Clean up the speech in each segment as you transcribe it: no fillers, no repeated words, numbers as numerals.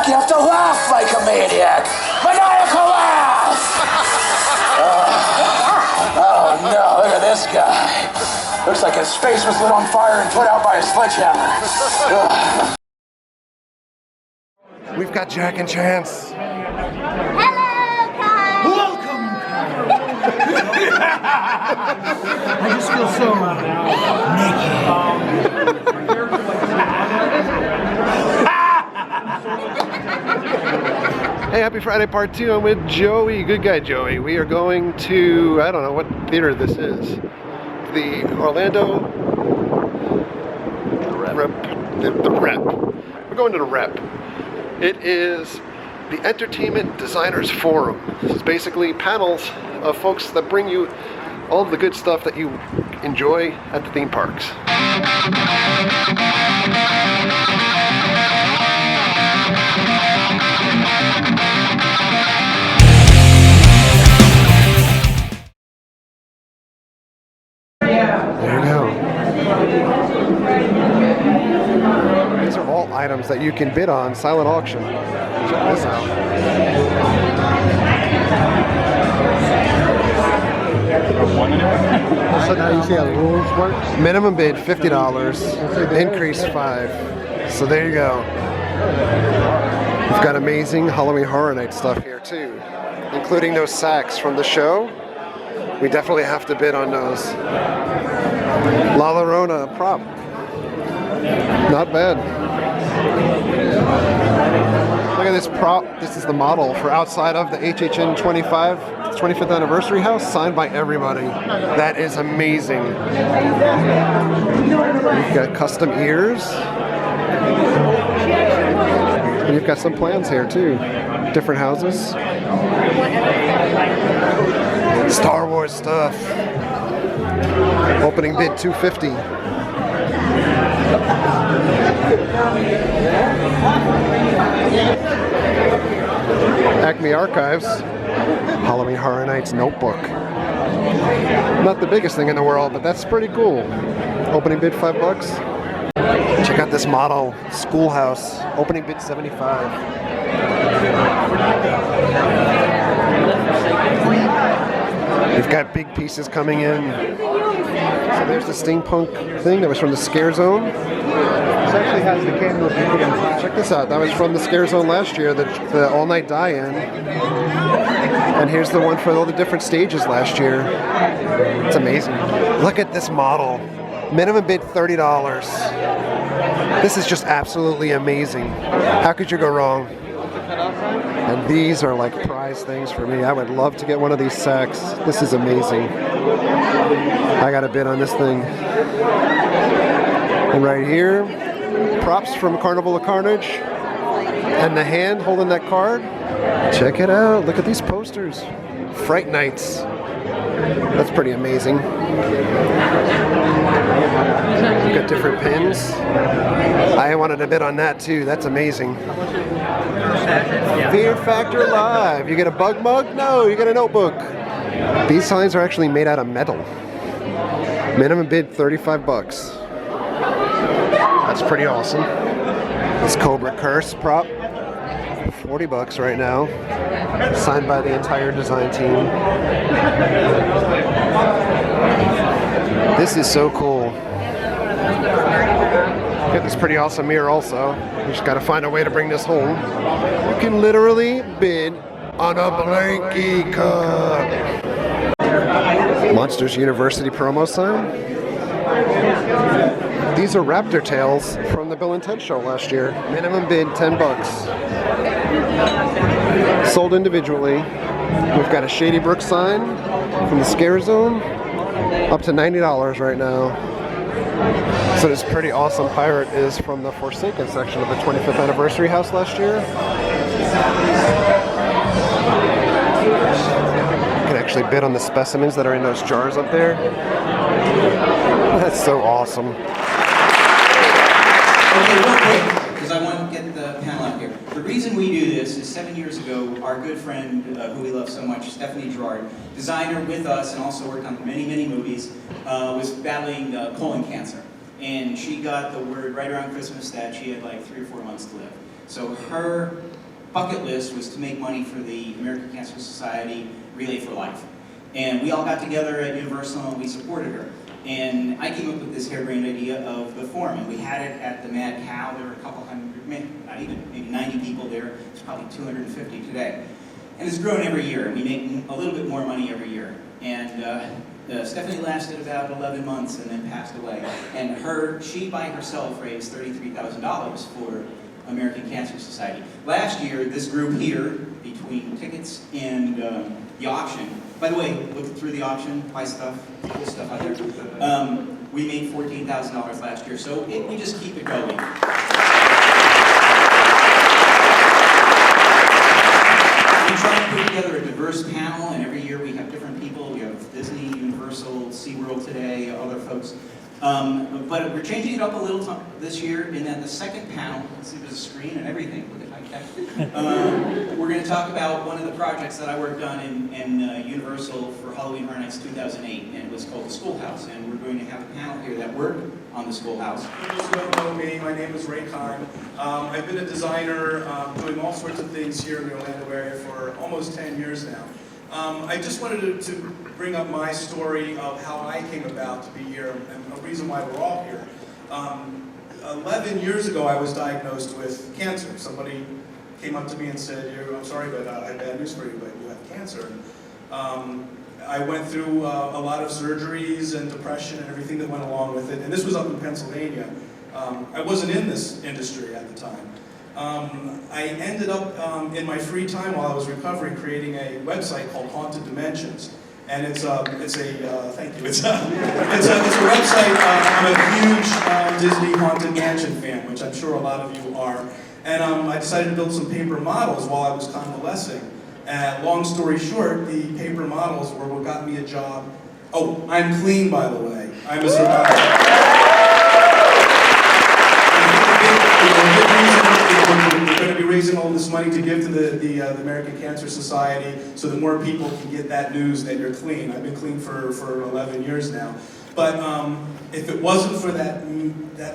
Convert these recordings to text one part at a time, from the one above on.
maniac, you have to laugh like a maniac. Maniacal laugh! Oh no, look at this guy. Looks like his face was lit on fire and put out by a sledgehammer. We've got Jack and Chance. Hello, Kyle. Welcome, Kyle. I just feel so Hey, happy Friday part 2. I'm with Joey. Good guy, Joey. We are going to, I don't know what theater this is. The Orlando Rep. The Rep. We're going to the Rep. It is the Entertainment Designers Forum. This is basically panels of folks that bring you all of the good stuff that you enjoy at the theme parks. There you go. These are all items that you can bid on silent auction. Check this out. So now you see how the rules work? Minimum bid $50, increase $5. So there you go. We've got amazing Halloween Horror Night stuff here too, including those sacks from the show. We definitely have to bid on those. La Llorona prop. Not bad. Look at this prop. This is the model for outside of the HHN 25th anniversary house, signed by everybody. That is amazing. We've got custom ears. And you've got some plans here too. Different houses. Star Wars stuff. Opening bid $250. Acme Archives. Halloween Horror Nights notebook. Not the biggest thing in the world, but that's pretty cool. Opening bid $5. Check out this model, Schoolhouse. Opening bid $75. We've got big pieces coming in. So there's the steampunk thing that was from the Scare Zone. This actually has the candle you put inside. Check this out. That was from the Scare Zone last year, the all-night die-in. And here's the one for all the different stages last year. It's amazing. Look at this model. Minimum bid $30. This is just absolutely amazing. How could you go wrong? And these are like prize things for me. I would love to get one of these sacks. This is amazing. I got a bid on this thing. And right here, props from Carnival of Carnage. And the hand holding that card. Check it out. Look at these posters. Fright Nights. That's pretty amazing. We've got different pins. I wanted a bid on that too. That's amazing. Fear Factor Live. You get a bug mug? No, you get a notebook. These signs are actually made out of metal. Minimum bid $35. That's pretty awesome. This Cobra Curse prop, $40 right now. Signed by the entire design team. This is so cool. Get this pretty awesome mirror also. We just gotta find a way to bring this home. You can literally bid on a blankie cup. Monsters University promo sign. These are raptor tails from the Bill and Ted show last year. Minimum bid $10. Sold individually. We've got a Shady Brook sign from the Scare Zone. Up to $90 right now. So this pretty awesome pirate is from the Forsaken section of the 25th anniversary house last year. You can actually bid on the specimens that are in those jars up there. That's so awesome. Because I want to get the panel out here. The reason we do this is 7 years ago, our good friend, who we love so much, Stephanie Gerard, designer with us and also worked on many, many movies, was battling colon cancer. And she got the word right around Christmas that she had like 3 or 4 months to live. So her bucket list was to make money for the American Cancer Society Relay for Life. And we all got together at Universal and we supported her. And I came up with this harebrained idea of the forum, and we had it at the Mad Cow. There were a couple hundred, not even, maybe 90 people there. It's probably 250 today. And it's grown every year, and we make a little bit more money every year. And Stephanie lasted about 11 months and then passed away. And she by herself raised $33,000 for American Cancer Society. Last year, this group here, between tickets and the auction, by the way, look through the auction, buy stuff, cool stuff out there. We made $14,000 last year, so we just keep it going. We try to put together a diverse panel, and every year we have different people. We have Disney, Universal, SeaWorld today, other folks. But we're changing it up a little this year in that the second panel, let's see, there's a screen and everything. Look at high tech. We're going to talk about one of the projects that I worked on in Universal for Halloween Horror Nights 2008, and it was called the Schoolhouse. And we're going to have a panel here that worked on the Schoolhouse. For those who don't know me, my name is Ray Khan. I've been a designer doing all sorts of things here in the Orlando area for almost 10 years now. I just wanted to bring up my story of how I came about to be here and a reason why we're all here. 11 years ago, I was diagnosed with cancer. Somebody came up to me and said, I'm sorry, but I have bad news for you, but you have cancer. I went through a lot of surgeries and depression and everything that went along with it. And this was up in Pennsylvania. I wasn't in this industry at the time. I ended up in my free time while I was recovering creating a website called Haunted Dimensions. And it's a thank you. It's a website. I'm a huge Disney Haunted Mansion fan, which I'm sure a lot of you are. And I decided to build some paper models while I was convalescing. Long story short, the paper models were what got me a job. Oh, I'm clean, by the way. I'm a survivor. We're going to be raising all this money to give to the American Cancer Society so that more people can get that news that you're clean. I've been clean for 11 years now. But if it wasn't for that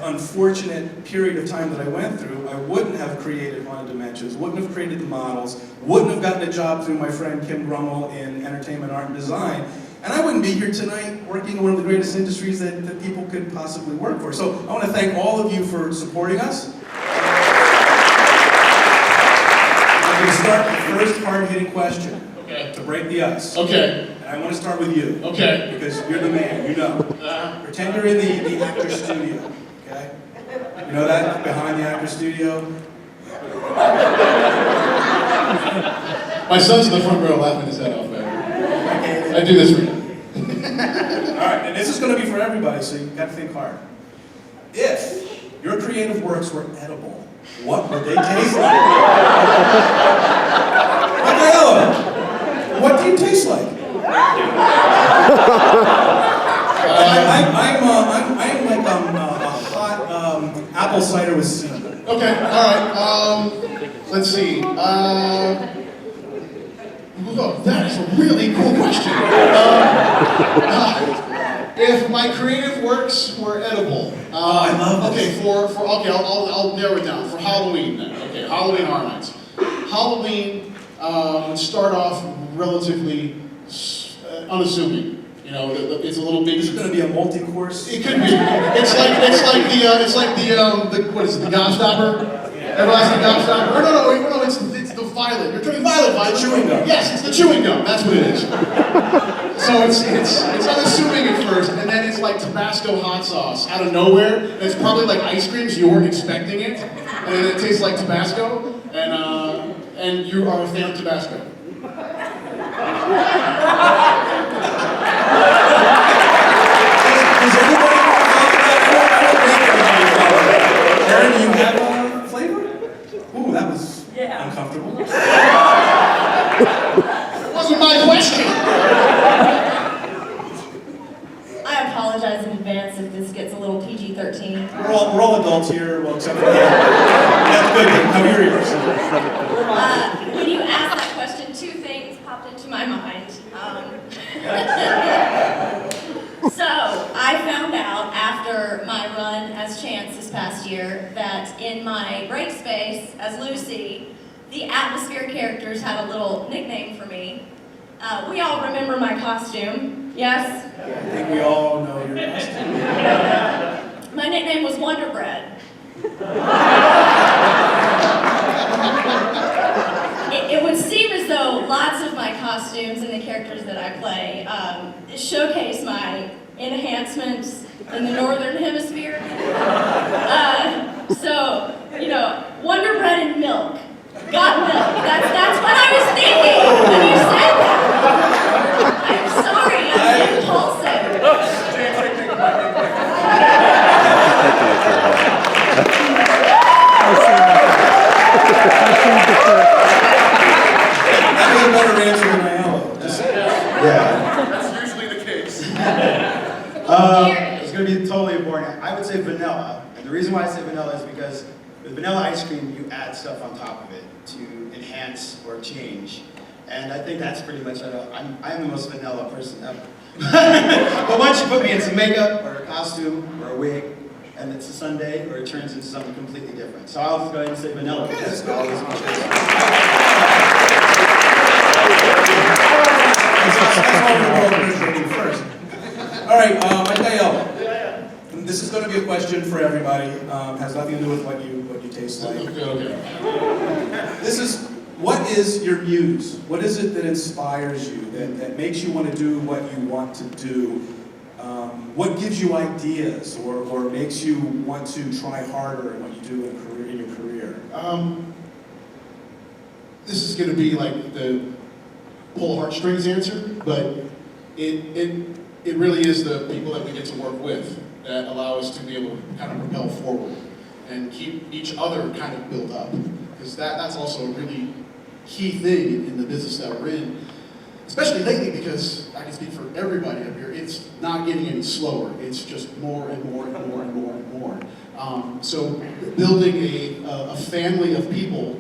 unfortunate period of time that I went through, I wouldn't have created Haunted Dimensions, wouldn't have created the models, wouldn't have gotten a job through my friend Kim Grummel in entertainment, art, and design. And I wouldn't be here tonight working in one of the greatest industries that people could possibly work for. So I want to thank all of you for supporting us. I'm going to start with the first hard-hitting question to break the ice. Okay. And I want to start with you. Okay. Because you're the man, you know. Pretend you're in the actor studio, okay? You know that? Behind the actor studio? My son's in the front row laughing his head off, man. I do this for you. All right, and this is going to be for everybody, so you've got to think hard. If your creative works were edible, what would they taste like? Michaela, what do you taste like? I'm like a hot apple cider with cinnamon. Okay, all right. Let's see. Look, that is a really cool question. If my creative works were edible, I love this. Okay, I'll narrow it down for Halloween then. Okay, Halloween Horror Nights. Halloween would start off relatively unassuming. You know, it's a little bit. Is it going to be a multi-course? It could be. It's like the what is it? The Gobstopper. Everlasting Gobstopper. Or no, it's the violet. You're drinking violet. Chewing gum. Yes, it's the chewing gum. That's what it is. So it's unassuming at first, and then it's like Tabasco hot sauce out of nowhere. And it's probably like ice cream, so you weren't expecting it, and then it tastes like Tabasco, and you are a fan of Tabasco. Does everybody Aaron, do you have a flavor? Ooh, that was uncomfortable. That wasn't my question. I apologize in advance if this gets a little PG-13. We're all adults here, well, except for you. That's good, cover your ears. When you asked that question, two things popped into my mind. So, I found out after my run as Chance this past year that in my break space as Lucy, the atmosphere characters had a little nickname for me. We all remember my costume, yes? I think we all know your costume. My nickname was Wonder Bread. It would seem as though lots of my costumes and the characters that I play showcase my enhancements in the Northern Hemisphere. So, you know, Wonder Bread and milk. Got milk. That's what I was thinking when you said that. I'm sorry, I'm impulsive. That was a better answer than my yellow. Yeah. That's usually the case. It's going to be totally boring. I would say vanilla. And the reason why I say vanilla is because with vanilla ice cream, you add stuff on top of it to enhance or change. And I think that's pretty much it. I'm the most vanilla person ever. But once you put me in some makeup or a costume or a wig, and it's a Sunday, or it turns into something completely different. So I'll just go ahead and say vanilla. Because I always want to First. All right, Maitland. This is going to be a question for everybody. Has nothing to do with what you taste like. Okay. What is your muse? What is it that inspires you, that makes you want to do what you want to do? What gives you ideas, or makes you want to try harder in what you do in your career? This is going to be like the pull heartstrings answer, but it really is the people that we get to work with that allow us to be able to kind of propel forward and keep each other kind of built up. Because that's also a really key thing in the business that we're in, especially lately, because I can speak for everybody up here, it's not getting any slower. It's just more and more and more and more and more. So building a family of people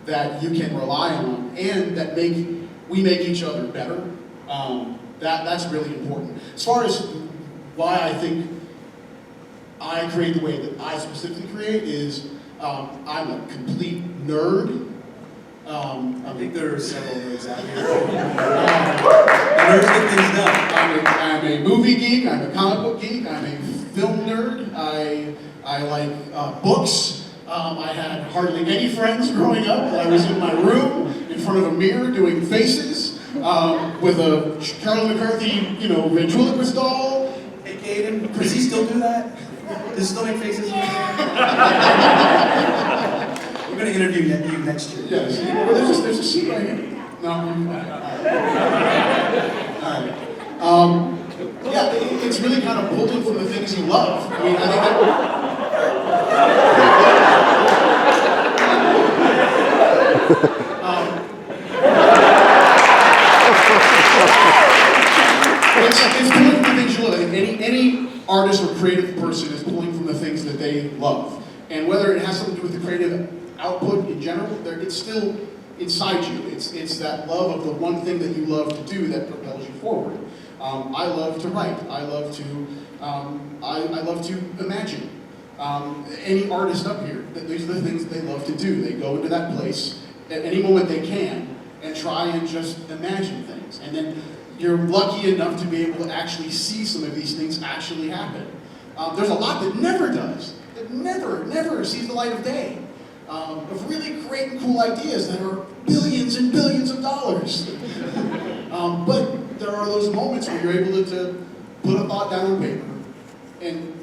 that you can rely on and that we make each other better, that's really important. As far as why I think I create the way that I specifically create is I'm a complete nerd. I think there are several nerds out here. Nerds get things done. I'm a movie geek, I'm a comic book geek, I'm a film nerd, I like books. I had hardly any friends growing up. I was in my room in front of a mirror doing faces with a Charlie McCarthy, ventriloquist doll. Hey, Caden, does he still do that? Does he still make faces? We're going to interview you next year. Yes. Well, there's a seat right here. No. All right. Yeah, it's really kind of pulling from the things you love. I mean, I think that. It's pulling from the things you love. I think any artist or creative person is pulling from the things that they love. And whether it has something to do with the creative output in general, it's still inside you. It's that love of the one thing that you love to do that propels you forward. I love to write. I love to imagine. Any artist up here, these are the things that they love to do. They go into that place at any moment they can and try and just imagine things. And then you're lucky enough to be able to actually see some of these things actually happen. There's a lot that never does, that never sees the light of day. Of really great and cool ideas that are billions and billions of dollars. But there are those moments where you're able to put a thought down on paper, and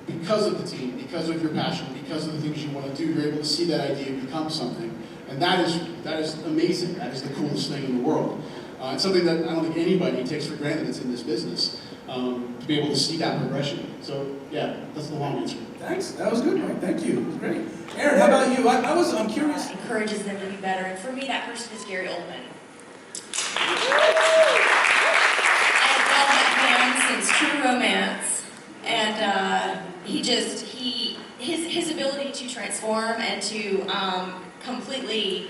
because of the team, because of your passion, because of the things you want to do, you're able to see that idea become something. And that is amazing. That is the coolest thing in the world. It's something that I don't think anybody takes for granted that's in this business, to be able to see that progression. So yeah, that's the long answer. Thanks. That was good, Mike. Thank you. It was great. Aaron, how about you? I'm curious. Encourages them to be better, and for me, that person is Gary Oldman. I've known that man since True Romance, and his ability to transform and to completely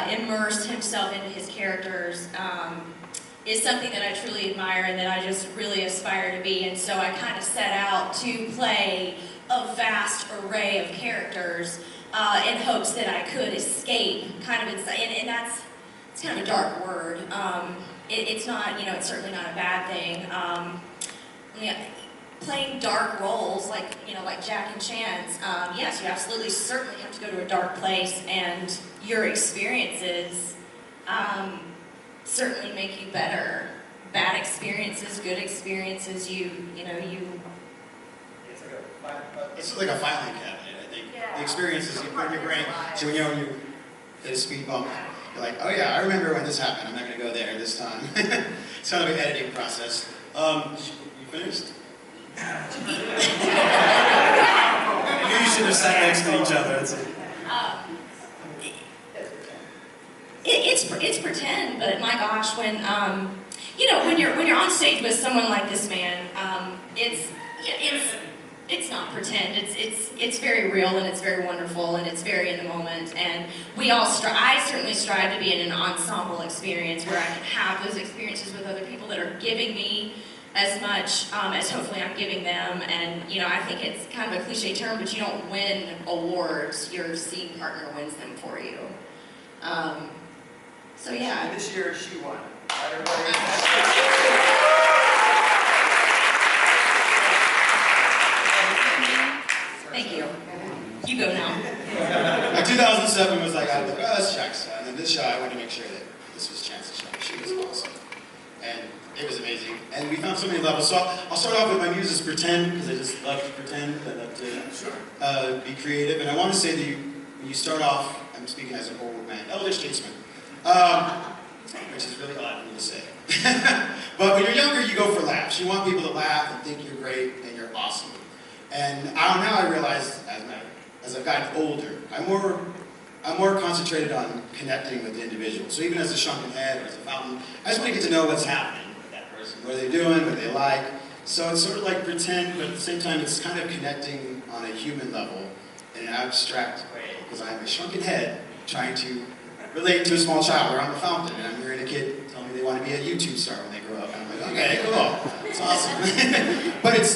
immerse himself into his characters is something that I truly admire and that I just really aspire to be. And so I kind of set out to play a vast array of characters in hopes that I could escape kind of inside, and it's kind of a dark word. It's not, it's certainly not a bad thing. Playing dark roles like Jack and Chance, yes, you absolutely certainly have to go to a dark place, and your experiences certainly make you better. Bad experiences, good experiences, It's like a filing cabinet, I think. The experiences you put in your brain. So when you hit a speed bump, you're like, oh yeah, I remember when this happened. I'm not going to go there this time. It's kind of an editing process. You finished? I knew you should have sat next to each other. It's pretend, but my gosh, when when you're on stage with someone like this man, it's not pretend. It's very real, and it's very wonderful, and it's very in the moment. And I certainly strive to be in an ensemble experience where I can have those experiences with other people that are giving me as much as hopefully I'm giving them. And I think it's kind of a cliche term, but you don't win awards. Your scene partner wins them for you. So yeah. This year she won. Everybody. Thank you. You go now. 2007 was like, I was like, oh, that's Jack's. And then this show, I wanted to make sure that this was Chance's show. She was awesome. And it was amazing. And we found so many levels. So I'll start off with my muse is pretend, because I just love to pretend. I love to be creative. And I want to say that when you start off, I'm speaking as an old man, elder statesman, which is really odd for me to say. But when you're younger, you go for laughs. You want people to laugh and think you're great and you're awesome. And now I realize, as I've gotten older, I'm more concentrated on connecting with the individual. So even as a shrunken head or as a fountain, I just want to get to know what's happening with that person, what they're doing, what they like. So it's sort of like pretend, but at the same time, it's kind of connecting on a human level in an abstract way, because I'm a shrunken head trying to relate to a small child, or I'm a fountain, and I'm hearing a kid tell me they want to be a YouTube star when they grow up. And I'm like, okay, cool, it's awesome. But it's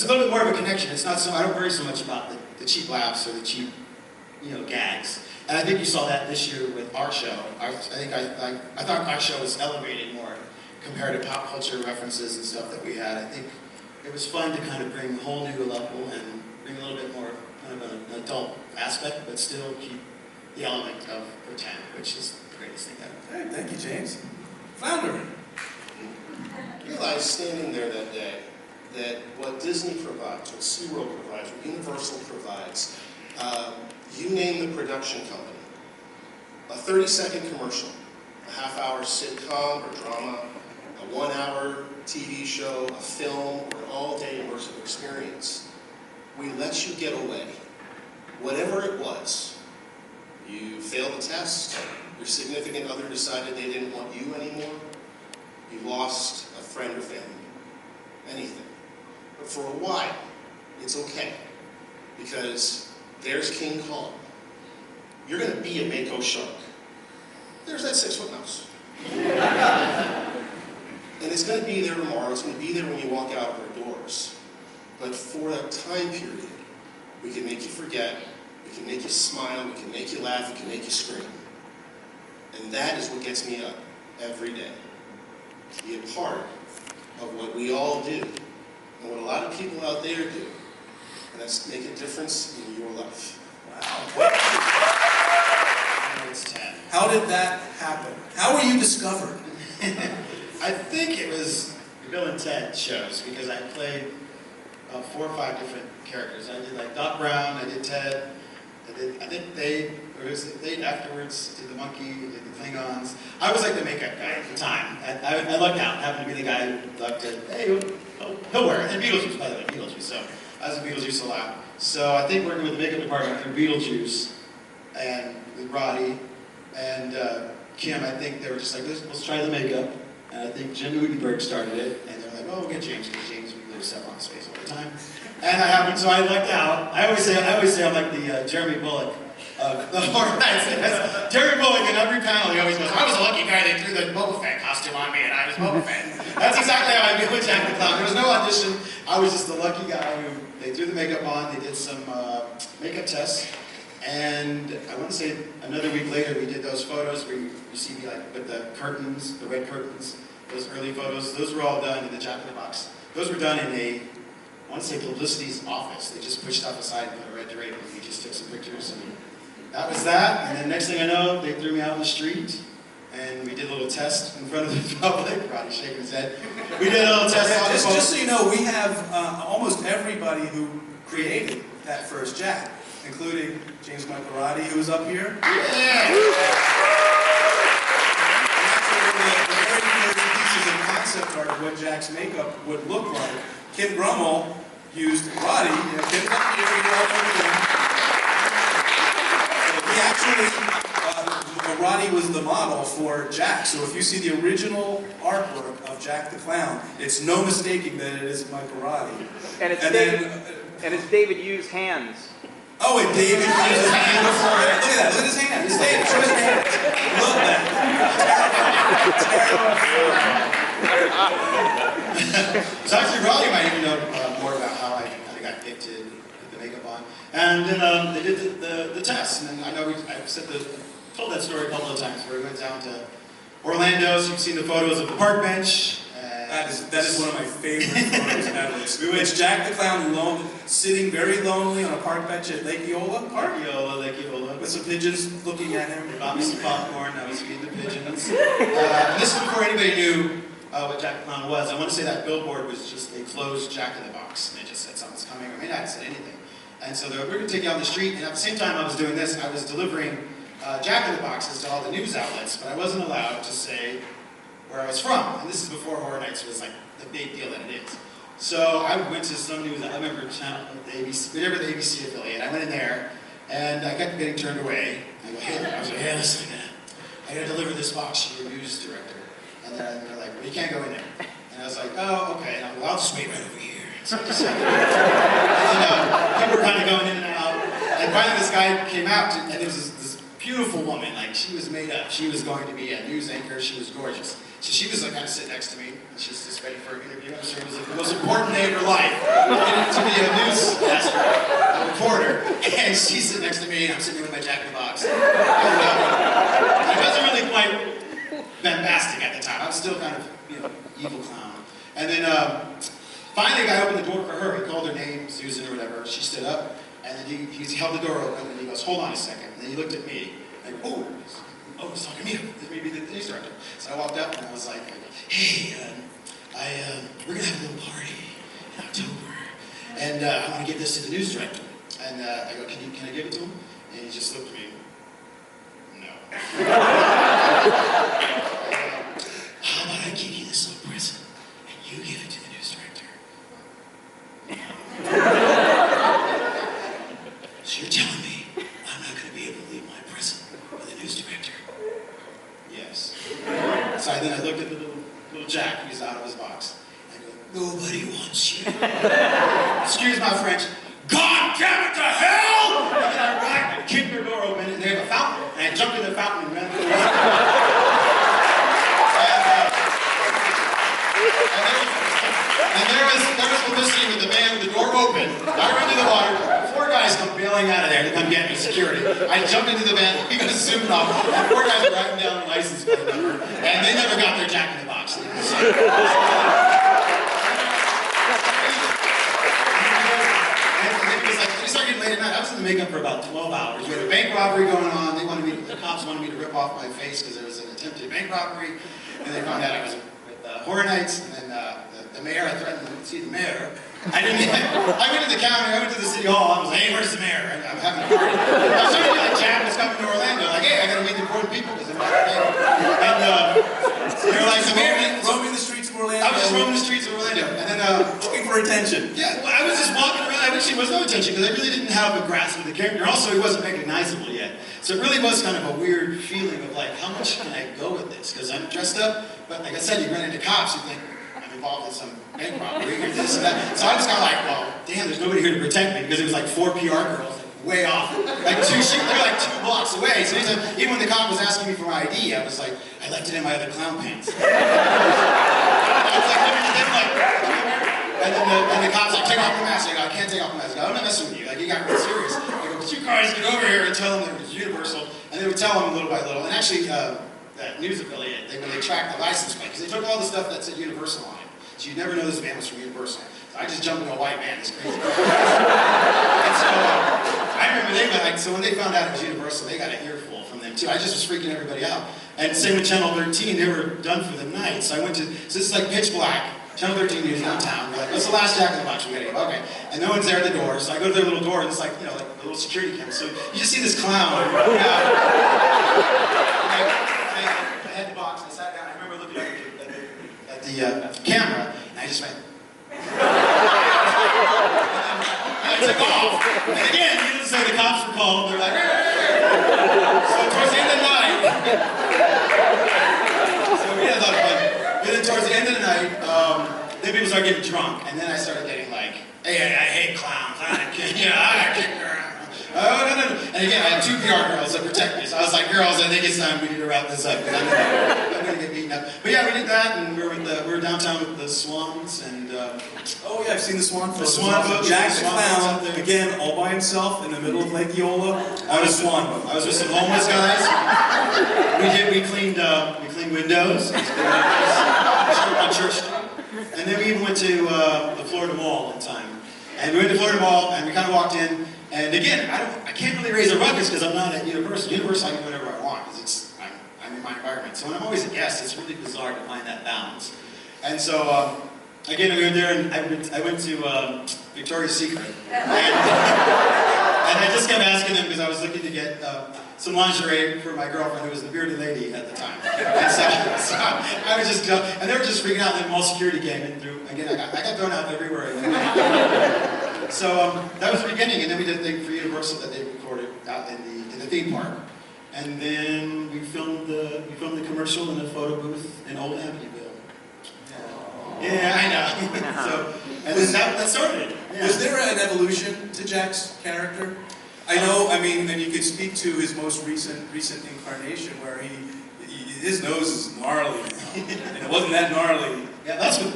a little bit more of a connection. It's not so, I don't worry so much about the cheap laughs or the cheap, gags. And I think you saw that this year with our show. I thought our show was elevated more compared to pop culture references and stuff that we had. I think it was fun to kind of bring a whole new level and bring a little bit more kind of an adult aspect, but still keep the element of pretend, which is the greatest thing ever. Hey, thank you, James. Founder. I realized standing there that day that what Disney provides, what SeaWorld provides, what Universal provides, you name the production company, a 30-second commercial, a half-hour sitcom or drama, a 1-hour TV show, a film, or an all-day immersive experience. We let you get away, whatever it was. You failed a test, your significant other decided they didn't want you anymore, you lost a friend or family, anything. But for a while, it's okay, because there's King Kong. You're going to be a Mako shark. There's that 6-foot mouse. And it's going to be there tomorrow, it's going to be there when you walk out of our doors. But for that time period, we can make you forget, we can make you smile, we can make you laugh, we can make you scream. And that is what gets me up every day. To be a part of what we all do, and what a lot of people out there do, and that's make a difference in your life. Wow. How did that happen? How were you discovered? I think it was Bill and Ted shows, because I played 4 or 5 different characters. I did like Doc Brown, I did Ted, I did they afterwards, did the monkey, did the Klingons. I was like the makeup guy at the time. I lucked out, happened to be the guy who loved to, hey, he'll wear it. And Beetlejuice, by the way, Beetlejuice. So I was in Beetlejuice a lot. So I think working with the makeup department for Beetlejuice and with Roddy and Kim, I think they were just like, let's try the makeup. And I think Jim Udenberg started it, and they're like, oh, we'll get James, because James lives stuff on space all the time. And I happened, so I lucked out. I always say I'm like the Jeremy Bullock of the horror nights. Jeremy Bullock in every panel, he always goes, I was a lucky guy, they threw the Boba Fett costume on me, and I was Boba Fett. That's exactly how I feel with Jack the Clown. There was no audition. I was just the lucky guy who they threw the makeup on, they did some makeup tests, and I want to say another week later we did those photos where you see me like with the curtains, the red curtains, those early photos. Those were all done in the Jack in the Box. Those were done in I want to say publicity's office. They just pushed stuff aside and put a red drape, and we just took some pictures, and that was that. And then next thing I know, they threw me out in the street, and we did a little test in front of the public. Roddy's shaking his head. We did a little test. Yeah, just so you know, we have almost everybody who created that first Jack, including James Michael Roddy, who was up here. Yeah. Pieces of concept art of what Jack's makeup would look like. Kim Brummel used Roddy. Kim's up here. He actually, Roddy was the model for Jack. So if you see the original artwork of Jack the Clown, it's no mistaking that it is Michael Roddy. And it's David Yu's hands. Oh, and David used his hand before it. Look at that. Look at his hand. It's David. Show his hand. Look at that. So actually, Roddy might even know more about how I kind of got picked to put the makeup on. And then they did the test. And then I know told that story a couple of times where we went down to Orlando. So you've seen the photos of the park bench. That is one of my favorite photos ever. It's Jack the Clown sitting very lonely on a park bench at Lake Eola Park. Lake Eola. With some pigeons looking at him. Bought me some popcorn. I was feeding the pigeons. And this is before anybody knew what Jack the Clown was. I want to say that billboard was just a closed Jack in the Box. And they just said something's coming. I mean, I hadn't said anything. And so we're going to take you on the street. And at the same time I was doing this, I was delivering Jack in the Boxes to all the news outlets. But I wasn't allowed to say where I was from. And this is before Horror Nights was like the big deal that it is. So I went to some news, I remember the ABC, whatever the ABC affiliate, I went in there, and I kept getting turned away. I was like, hey, listen, I gotta deliver this box to your news director. And then they're like, well, you can't go in there. And I was like, oh, okay. And I'm like, well, I'll just wait right over here. So I just and people were kind of going in and out. And finally this guy came out, and it was this beautiful woman, like she was made up. She was going to be a news anchor, she was gorgeous. So she was like kind of sitting next to me, and she's just ready for an interview. I'm sure it was like the most important day of her life, to be a newscaster, a reporter. And she's sitting next to me, and I'm sitting there with my Jack in the Box. And, it wasn't really quite bombastic at the time. I was still kind of, evil clown. And then finally, the guy opened the door for her. He called her name, Susan or whatever. She stood up, and then he held the door open, and he goes, "Hold on a second." And then he looked at me, like, "Oh, he's talking to me. This may be the news director." So I walked up and I was like, "Hey, we're gonna have a little party in October, and I want to give this to the news director." And I go, "Can I give it to him?" And he just looked at me. No. How about I give you this little present and you give it to the news director? So you're telling me I'm not going to be able to leave my present with the news director? Yes. So then I looked at the little Jack who's out of his box. I go, "Nobody wants you." Excuse my French. God damn it to hell! And then I ran and kicked their door open, and they have a fountain. And I jumped in the fountain and ran through the and there was publicity with the man with the door open. I ran to the water. 4 guys come bailing out of there to come get me, security. I jumped into the van, we got zoomed off, and 4 guys were writing down the license plate number, and they never got their Jack in the Box. We started getting late at night. I was in the makeup for about 12 hours. We had a bank robbery going on. The cops wanted me to rip off my face because there was an attempted bank robbery. And they found out I was with Horror Nights. And then the mayor, I threatened to see the mayor. I went to the county, I went to the city hall. I was like, "Hey, where's the mayor?" And I'm having a party. I was trying to be like Jack was coming to Orlando. Like, "Hey, I got to meet the important people because I'm not there." And they were like, "The mayor." Roaming the streets of Orlando. I was just roaming the streets of Orlando. And then looking for attention. Yeah, well, I was just walking around. I wish he was no attention because I really didn't have a grasp of the character. Also, he wasn't recognizable yet. So it really was kind of a weird feeling of like, how much can I go with this? Because I'm dressed up, but like I said, you run into cops, you think I'm involved in some bank robbery or this and that. So I was kind of like, well, damn, there's nobody here to protect me because it was like 4 PR girls way off, like they're like 2 blocks away. So even when the cop was asking me for my ID, I was like, I left it in my other clown pants. I was like, looking at them like, and the cop's like, take off the mask. I go, I can't take off the mask. I go, I'm not messing with you. Like, you got real serious. I go, but you guys get over here and tell them that it was Universal. And they would tell them little by little. And actually, that news affiliate, when they tracked the license plate, because they took all the stuff that said Universal on it. So you'd never know this van was from Universal. So I just jumped in a white van. It's crazy. And so I remember so when they found out it was Universal, they got an earful from them too. I just was freaking everybody out. And same with Channel 13, they were done for the night. So I went to, so this is like pitch black. Channel 13 News downtown. We're like, what's the last Jack in the Box we gotta go? Okay. And no one's there at the door, so I go to their little door and it's like, like a little security camera. So you just see this clown. I had the box, I sat down, I remember looking at the camera, and I just went. And I took off. And again, needless to say, the cops were called, they're like, so towards the end of the night, so we had a lot of fun. And then towards the end of the night, then people started getting drunk, and then I started getting like, hey, I hate clowns, I kick around. Oh, no. And again, I had 2 PR girls that protect me, so I was like, girls, I think it's time we need to wrap this up, because I'm gonna get beaten up. But yeah, we did that, and we were downtown with the Swans, and Oh yeah, I've seen the Swan boat. the Swan boat. Jack the Swan boat's Clown, out there. again, all by himself in the middle of Lake Eola on a swan boat. I was with some homeless guys. We cleaned windows on Church Street, and then we even went to the Florida Mall one time. And we went to Florida Mall, and we kind of walked in. And again, I can't really raise a ruckus because I'm not at Universal. Universal, I can do whatever I want because I'm in my environment. So when I'm always a guest, it's really bizarre to find that balance. And so again, we went there, and I went to Victoria's Secret, and I just kept asking them because I was looking to get some lingerie for my girlfriend, who was the bearded lady at the time. And so I was just, and they were just freaking out. And then mall security came in through. Again, I got thrown out everywhere. So that was the beginning, and then we did a thing for Universal that they recorded out in the theme park, and then we filmed the commercial in a photo booth in Old Amityville. Yeah, I know. So, and then that started. Yeah. Was there an evolution to Jack's character? I know, I mean, and you could speak to his most recent incarnation where his nose is gnarly now, and it wasn't that gnarly. Yeah, that's what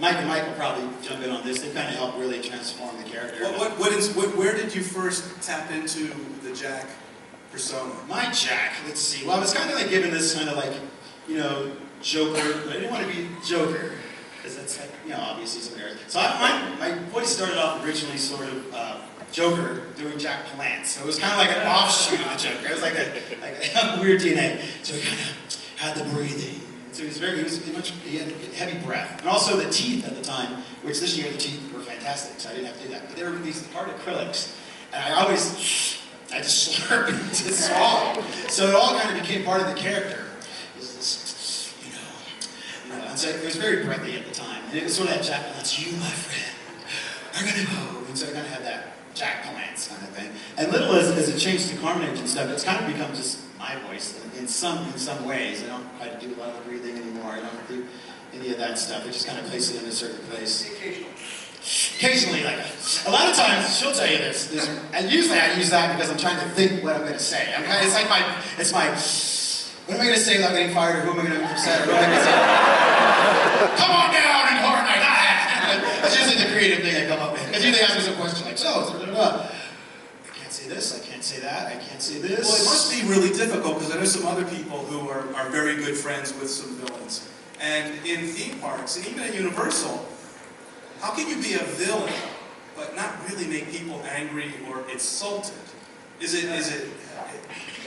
Mike and Mike will probably jump in on this. They kind of helped really transform the character. Where did you first tap into the Jack persona? My Jack, let's see. Well, I was kind of like given this kind of like, Joker, but I didn't want to be Joker, because that's like, obviously some areas. So my voice started off originally sort of Joker doing Jack Palance. So it was kind of like an offshoot of the Joker. It was like a weird DNA. So he kind of had the breathing. So he had heavy breath. And also the teeth at the time, which this year the teeth were fantastic, so I didn't have to do that. But they were these hard acrylics. And I just slurp and just swallow. So it all kind of became part of the character. And so it was very breathy at the time. And it was sort of that Jack Palance, you, my friend, are gonna go. And so I kind of had that Jack Palance kind of thing. And little as it changed to Carnage and stuff, it's kind of become just my voice in some ways. I don't quite do a lot of breathing anymore. I don't do any of that stuff. I just kind of place it in a certain place. Occasionally, like a lot of times, she'll tell you this. And usually I use that because I'm trying to think what I'm going to say. It's my. What am I going to say without getting fired, or who am I going to upset? Or what am I going to say? Come on down and Fortnite! That's usually the creative thing I come up with. Because usually they ask me some question like, I can't say this, I can't say that, I can't say this. Well, it must be really difficult, because I know some other people who are very good friends with some villains. And in theme parks, and even at Universal, how can you be a villain, but not really make people angry or insulted? Is it?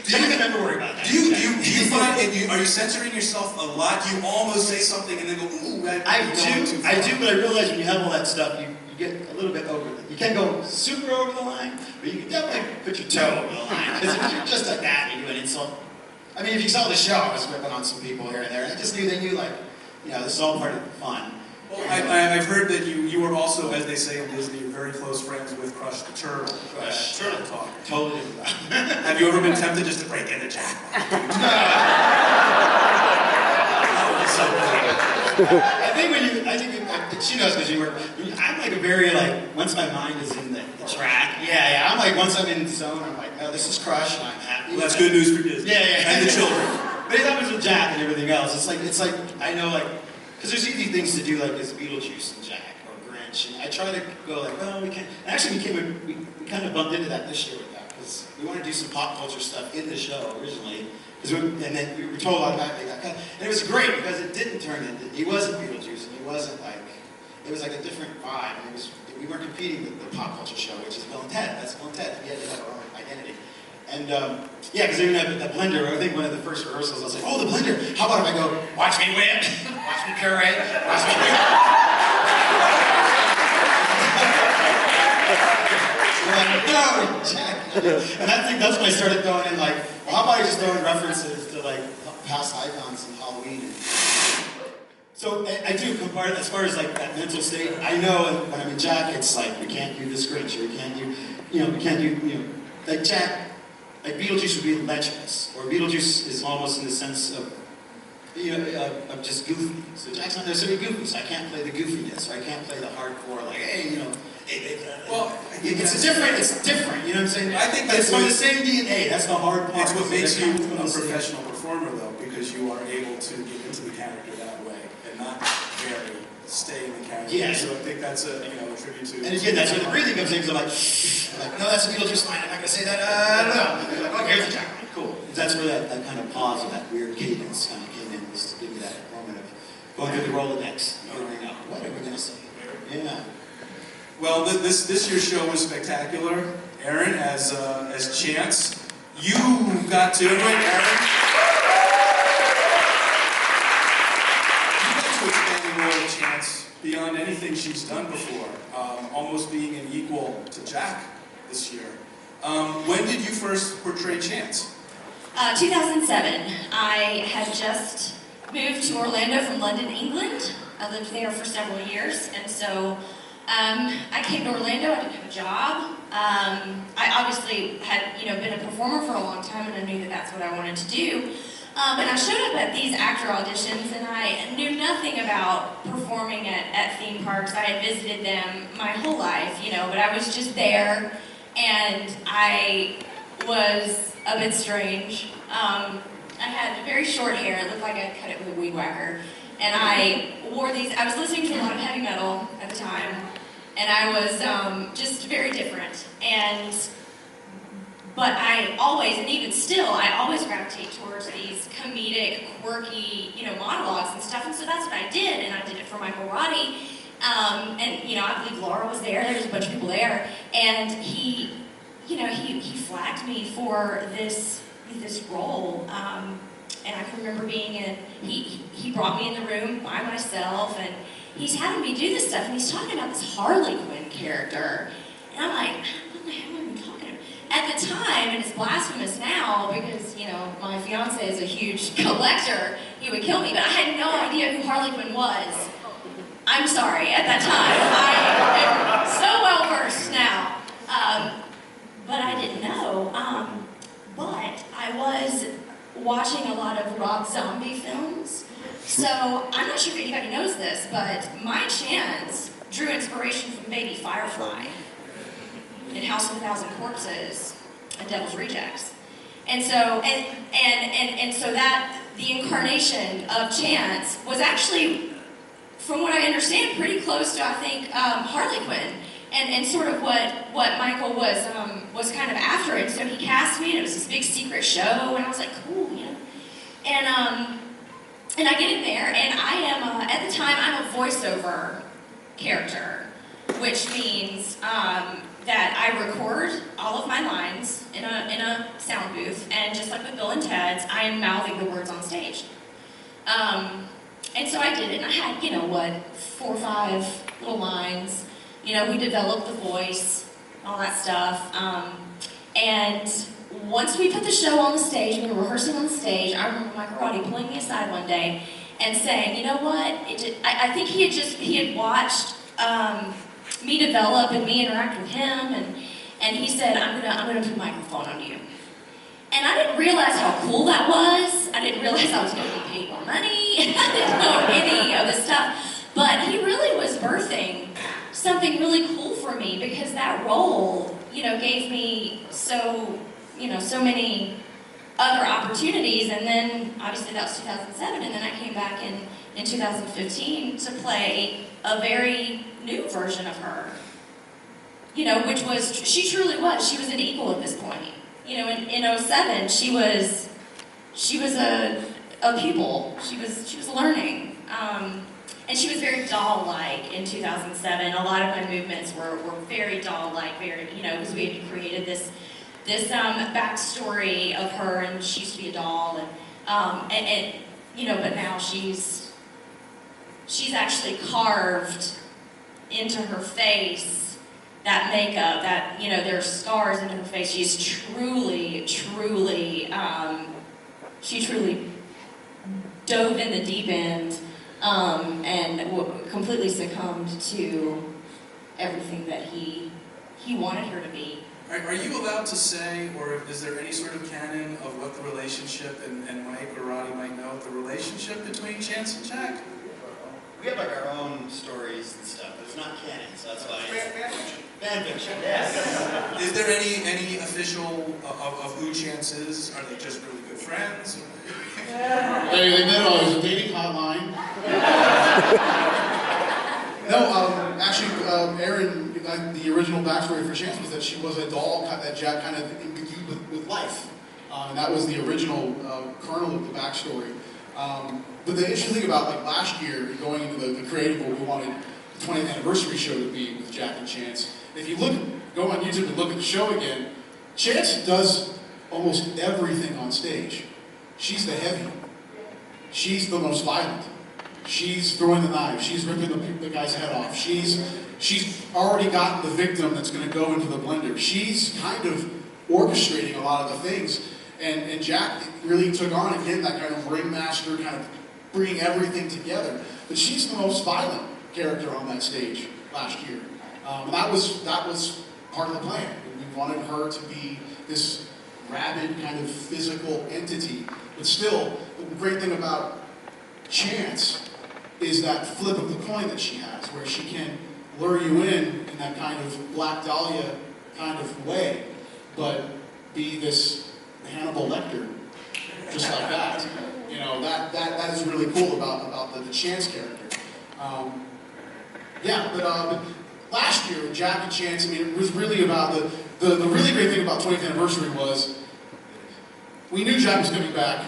Do you never worry about that? Do you find are you censoring yourself a lot? Do you almost say something and then go, ooh, I do, but I realize when you have all that stuff, you get a little bit over it. You can't go super over the line, but you can definitely put your toe over the line. Because if you're just like that and you do an insult, I mean, if you saw the show, I was ripping on some people here and there. I just knew they knew, like, this is all part of the fun. Well, I've heard that you were also, as they say in Disney, very close friends with Crush the Turtle. Crush Turtle Talk. Totally. Have you ever been tempted just to break into Jack? I think she knows because I'm like a very once my mind is in the track, I'm like, once I'm in the zone, I'm like, oh, this is Crush, and I'm happy. Well, that's good news for Disney. Yeah. And the children. But it happens with Jack and everything else. It's like I know, because there's easy things to do, like this Beetlejuice and Jack. French. And I try to go like, well, we can. And actually, we kind of bumped into that this year with that because we want to do some pop culture stuff in the show originally. And then we were told automatically that cut. And it was great because it didn't turn into. He wasn't Beetlejuice, and he wasn't like. It was like a different vibe. And we weren't competing with the pop culture show, which is Bill and Ted. That's Bill and Ted. We had to have our own identity. And yeah, because even that blender, I think one of the first rehearsals, I was like, oh, the blender. How about if I go, watch me whip, watch me curate, watch me whip. No, Jack. And I think that's when I started throwing in like, well, how about I just throw in references to like past icons in Halloween. So I do compare as far as like that mental state. I know when I'm in Jack, it's like we can't do the Grinch, or we can't do, we can't do, like Jack. Like Beetlejuice would be lecherous, or Beetlejuice is almost in the sense of, of just goofy. So Jack's not necessarily goofy, so I can't play the goofiness, or I can't play the hardcore, like, hey, well, it's different, you know what I'm saying? I think that's it's from the same DNA, that's the hard part. It's what makes you a professional performer, though, because you are able to get into the character that way, and not stay in the character. Yeah. So I think that's a tribute to. And again, that's where the breathing comes in, because I'm like, no, that's a Beetlejuice line, I'm not going to say that, I don't know. Like, oh, here's the Jack line, cool. That's where that kind of pause, or that weird cadence kind of came in, just to give me that moment of going through the Rolodex, figuring out, what are we going to say? Yeah. Well, this year's show was spectacular. Aaron, as Chance, you got to it, Aaron. You got to expand the role of Chance beyond anything she's done before, almost being an equal to Jack this year. When did you first portray Chance? 2007. I had just moved to Orlando from London, England. I lived there for several years, and so I came to Orlando. I didn't have a job. I obviously had, been a performer for a long time, and I knew that that's what I wanted to do. And I showed up at these actor auditions, and I knew nothing about performing at theme parks. I had visited them my whole life, but I was just there, and I was a bit strange. I had very short hair. It looked like I cut it with a weed whacker. And I wore these, I was listening to a lot of heavy metal at the time, and I was just very different. But I always, and even still, I always gravitate towards these comedic, quirky, monologues and stuff, and so that's what I did, and I did it for Michael Roddy, and, I believe Laura was there was a bunch of people there, and he flagged me for this role, and I can remember being he brought me in the room by myself, and he's having me do this stuff, and he's talking about this Harley Quinn character, and I'm like, what the hell am I even talking about? At the time, and it's blasphemous now, because, my fiance is a huge collector, he would kill me, but I had no idea who Harley Quinn was. I'm sorry, at that time. I am so well versed now. But I didn't know. But I was watching a lot of Rob Zombie films. So I'm not sure if anybody knows this, but my Chance drew inspiration from Baby Firefly in House of a Thousand Corpses and Devil's Rejects. And so and so that the incarnation of Chance was actually, from what I understand, pretty close to, I think, Harley Quinn. And sort of what Michael was kind of after it. So he cast me, and it was this big secret show, and I was like, cool, And I get in there, and I am at the time I'm a voiceover character, which means that I record all of my lines in a sound booth, and just like with Bill and Ted's, I am mouthing the words on stage. And so I did it, and I had 4 or 5 little lines. We developed the voice, all that stuff. And once we put the show on the stage, we were rehearsing on the stage, I remember Michael Roddy pulling me aside one day and saying, you know what, I think he had watched me develop and me interact with him, and he said, I'm gonna put a microphone on you. And I didn't realize how cool that was. I didn't realize I was gonna be paid more money. I didn't know any of this stuff. But he really was birthing something really cool for me, because that role, gave me so many other opportunities, and then obviously that was 2007, and then I came back in 2015 to play a very new version of her, you know, which was, she truly was. She was an equal at this point. You know, in '07, she was a pupil. She was learning. And she was very doll-like in 2007. A lot of my movements were very doll-like, very, you know, because we had created this backstory of her, and she used to be a doll, and you know, but now she's actually carved into her face that makeup, that, you know, there are scars into her face. She's truly, she truly dove in the deep end and completely succumbed to everything that he wanted her to be. Are you allowed to say, or is there any sort of canon of what the relationship, and Mike or Roddy might know, the relationship between Chance and Jack? We have like our own stories and stuff, but it's not canon, so that's why it's Fan fiction. fan fiction. Yes. Is there any official of who Chance is? Are they just really good friends? They met on a dating hotline. No, actually, Erin, the original backstory for Chance was that she was a doll that Jack kind of imbued with life. And that was the original kernel of the backstory. But the interesting thing about like last year, going into the creative, what we wanted the 20th anniversary show to be with Jack and Chance. If you go on YouTube and look at the show again, Chance does almost everything on stage. She's the heavy. She's the most violent. She's throwing the knife. She's ripping the guy's head off. She's already gotten the victim that's going to go into the blender. She's kind of orchestrating a lot of the things. And Jack really took on, again, that kind of ringmaster, kind of bringing everything together. But she's the most violent character on that stage last year. And that was part of the plan. We wanted her to be this rabid kind of physical entity. But still, the great thing about Chance is that flip of the coin that she has, where she can lure you in that kind of Black Dahlia kind of way, but be this Hannibal Lecter, just like that. You know, that is really cool about the Chance character. But last year, Jack and Chance, I mean, it was really about the really great thing about 20th anniversary was we knew Jack was coming back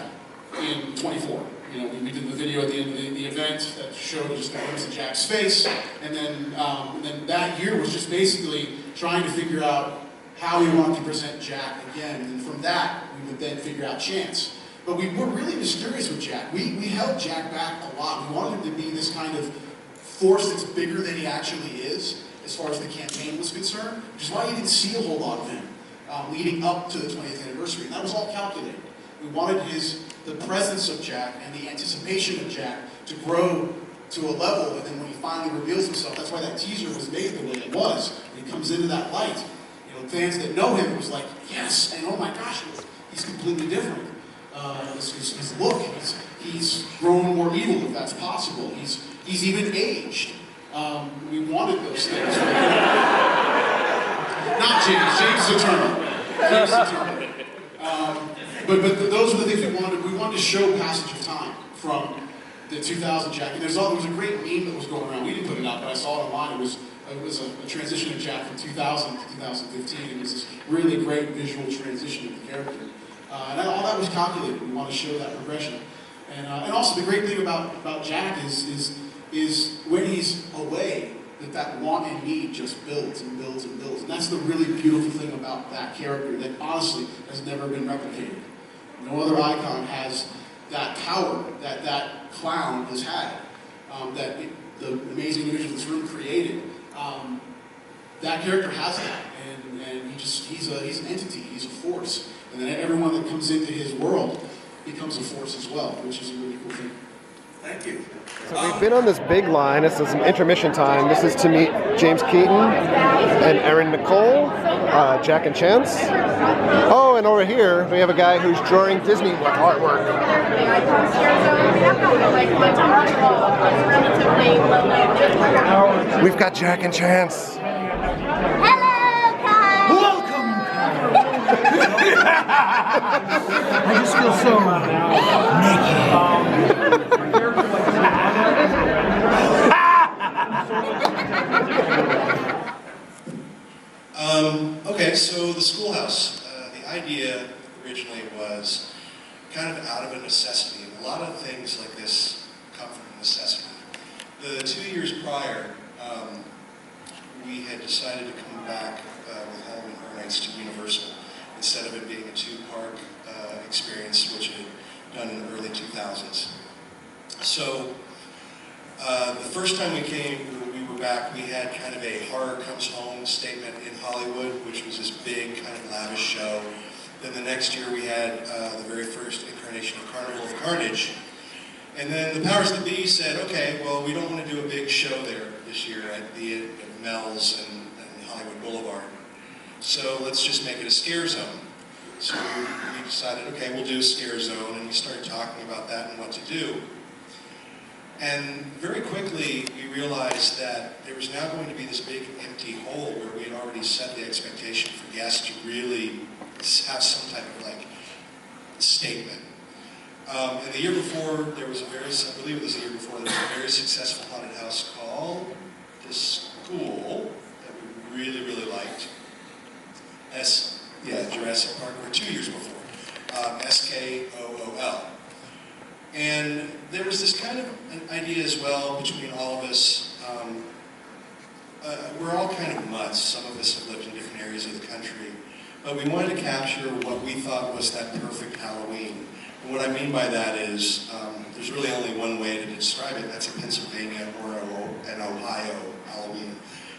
in 24. You know, we did the video at the end of the event that showed just a glimpse of Jack's face, and then that year was just basically trying to figure out how we wanted to present Jack again, and from that we would then figure out Chance. But we were really mysterious with Jack. We held Jack back a lot. We wanted him to be this kind of force that's bigger than he actually is, as far as the campaign was concerned, which is why you didn't see a whole lot of him leading up to the 20th anniversary. And that was all calculated. We wanted the presence of Jack and the anticipation of Jack to grow to a level, and then when he finally reveals himself, that's why that teaser was made the way it was. When he comes into that light, you know, fans that know him was like, yes, and oh my gosh, he's completely different. His look, he's grown more evil, if that's possible. He's even aged. We wanted those things. Not James. James is eternal. James is eternal. But those are the things we wanted. We wanted to show passage of time from the 2000 Jack. And there was a great meme that was going around. We didn't put it out, but I saw it online. It was a transition of Jack from 2000 to 2015. It was this really great visual transition of the character. And all that was calculated. We want to show that progression. And also the great thing about Jack is when he's away, that want and need just builds and builds and builds. And that's the really beautiful thing about that character that honestly has never been replicated. No other icon has that power that clown has had, that the amazing image of this room created. That character has that, and he's an entity, he's a force. And then everyone that comes into his world becomes a force as well, which is a really cool thing. Thank you. So we've been on this big line. This is some intermission time. This is to meet James Keaton and Erin Nicole, Jack and Chance. Oh, and over here we have a guy who's drawing Disney artwork. We've got Jack and Chance. I just feel so naked. Okay, so the Schoolhouse. The idea originally was kind of out of a necessity, and a lot of things like this come from necessity. The 2 years prior, we had decided to come back with Halloween Horror Nights to Universal instead of it being a two-park experience, which it had done in the early 2000s. So the first time we came, we were back, we had kind of a horror comes home statement in Hollywood, which was this big kind of lavish show. Then the next year we had the very first incarnation of Carnival of Carnage. And then the powers that be said, okay, well, we don't want to do a big show there this year at the Mel's and Hollywood Boulevard. So let's just make it a scare zone. So we decided, okay, we'll do a scare zone, and we started talking about that and what to do. And very quickly, we realized that there was now going to be this big empty hole where we had already set the expectation for guests to really have some type of like statement. And the year before, there was a very, I believe it was the year before, there was a very successful haunted house called The School that we really, really liked. Jurassic Park, or 2 years before, SKOOL. And there was this kind of an idea as well between all of us. We're all kind of mutts. Some of us have lived in different areas of the country. But we wanted to capture what we thought was that perfect Halloween. And what I mean by that is, there's really only one way to describe it. That's a Pennsylvania or an Ohio Halloween.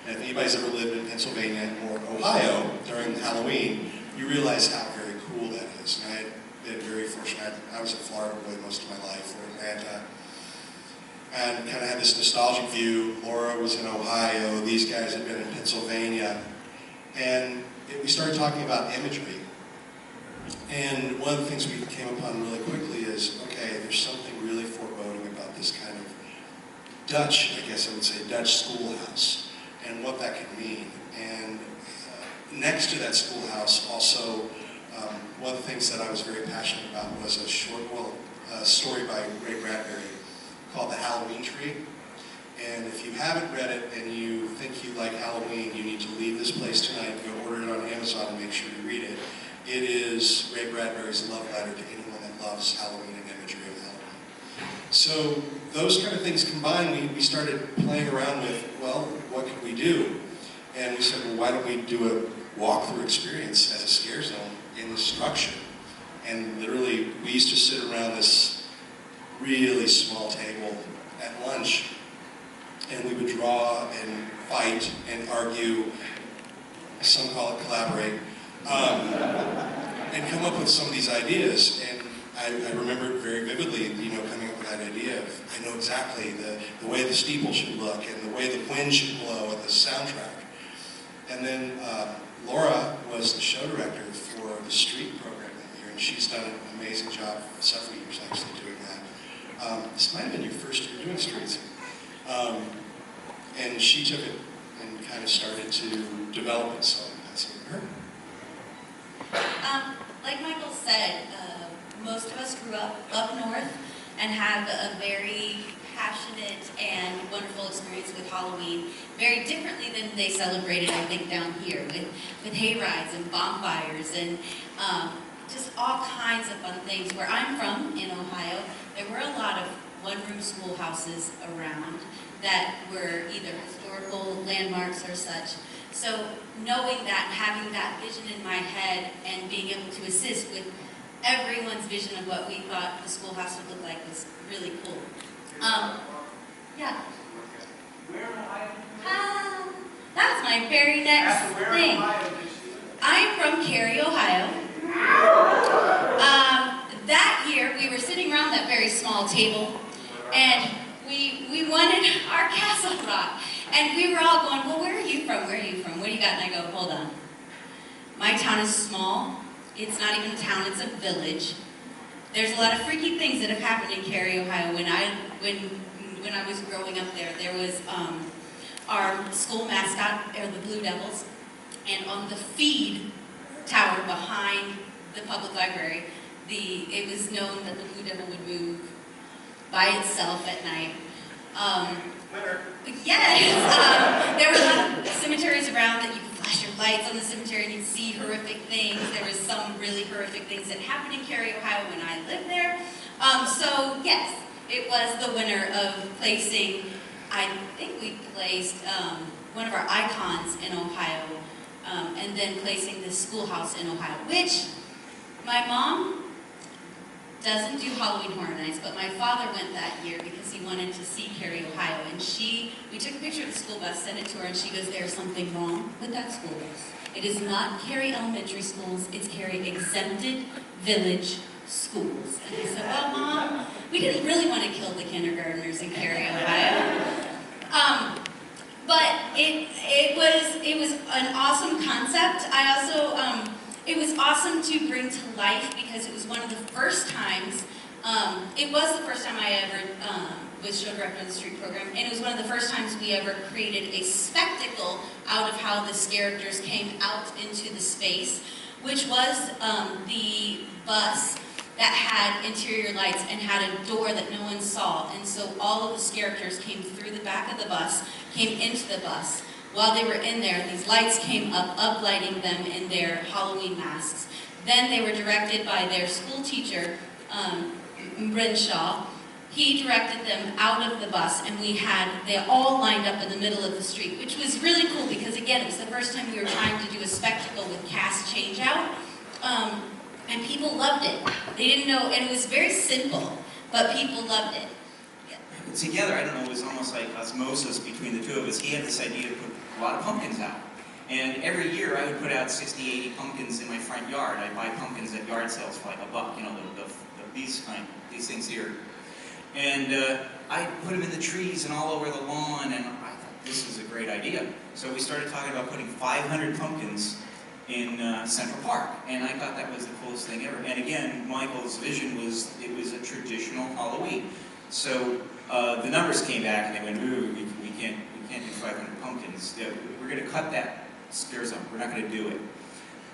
And if anybody's ever lived in Pennsylvania or Ohio during Halloween, you realize how very cool that is. And I had been very fortunate. I was a Florida boy most of my life, or Atlanta. And kind of had this nostalgic view. Laura was in Ohio. These guys had been in Pennsylvania. And we started talking about imagery. And one of the things we came upon really quickly is, okay, there's something really foreboding about this kind of Dutch, I guess I would say, Dutch schoolhouse, and what that could mean. And next to that schoolhouse, also, one of the things that I was very passionate about was a story by Ray Bradbury called The Halloween Tree. And if you haven't read it and you think you like Halloween, you need to leave this place tonight and go order it on Amazon and make sure you read it. It is Ray Bradbury's love letter to anyone that loves Halloween and imagery of Halloween. So those kind of things combined, we started playing around with, well, what could we do? And we said, well, why don't we do a walkthrough experience as a scare zone in the structure? And literally, we used to sit around this really small table at lunch, and we would draw and fight and argue, some call it collaborate, and come up with some of these ideas. And I remember it very vividly, coming up with that idea of, I know exactly the way the steeple should look and the way the wind should blow and the soundtrack. And then Laura was the show director for the street program that year, and she's done an amazing job for several years actually doing that. This might have been your first year doing streets. And she took it and kind of started to develop it, so I'm passing it to her. Like Michael said, most of us grew up north and have a very passionate and wonderful experience with Halloween, very differently than they celebrated, I think, down here, with hay rides and bonfires and just all kinds of fun things. Where I'm from, in Ohio, there were a lot of one-room schoolhouses around that were either historical landmarks or such. So knowing that, having that vision in my head and being able to assist with everyone's vision of what we thought the schoolhouse would look like was really cool. Yeah. Where in Ohio? That was my very next thing. I'm from Cary, Ohio. That year, we were sitting around that very small table, and we wanted our castle rock. And we were all going, well, where are you from? Where are you from? What do you got? And I go, hold on. My town is small. It's not even a town, it's a village. There's a lot of freaky things that have happened in Cary, Ohio. When I was growing up there was our school mascot, the Blue Devils, and on the feed tower behind the public library, it was known that the Blue Devil would move by itself at night. Yes, there were a lot of cemeteries around that you could flash your lights on the cemetery and you'd see horrific things. There was some really horrific things that happened in Cary, Ohio when I lived there. So yes, it was the winner of placing, I think we placed one of our icons in Ohio, and then placing the Schoolhouse in Ohio, which my mom doesn't do Halloween Horror Nights, but my father went that year because he wanted to see Cary, Ohio, and we took a picture of the school bus, sent it to her, and she goes, "There's something wrong with that school bus. It is not Cary Elementary Schools, it's Cary Exempted Village Schools." And I said, "Well, Mom, we didn't really want to kill the kindergartners in Cary, Ohio." But it was an awesome concept. I also, it was awesome to bring to life because it was one of the first times, it was the first time I ever was show director on the street program, and it was one of the first times we ever created a spectacle out of how the characters came out into the space, which was the bus that had interior lights and had a door that no one saw, and so all of the characters came through the back of the bus, came into the bus. While they were in there, these lights came up, uplighting them in their Halloween masks. Then they were directed by their school teacher, Renshaw. He directed them out of the bus, and they all lined up in the middle of the street, which was really cool because, again, it was the first time we were trying to do a spectacle with cast change-out, and people loved it. They didn't know, and it was very simple, but people loved it. Together, I don't know, it was almost like osmosis between the two of us. He had this idea to put a lot of pumpkins out. And every year I would put out 60, 80 pumpkins in my front yard. I'd buy pumpkins at yard sales for like $1, you know, these things here. And I'd put them in the trees and all over the lawn, and I thought this is a great idea. So we started talking about putting 500 pumpkins in Central Park, and I thought that was the coolest thing ever. And again, Michael's vision was, it was a traditional Halloween. So the numbers came back and they went, ooh, we can't do 500 pumpkins. We're going to cut that scare zone. We're not going to do it.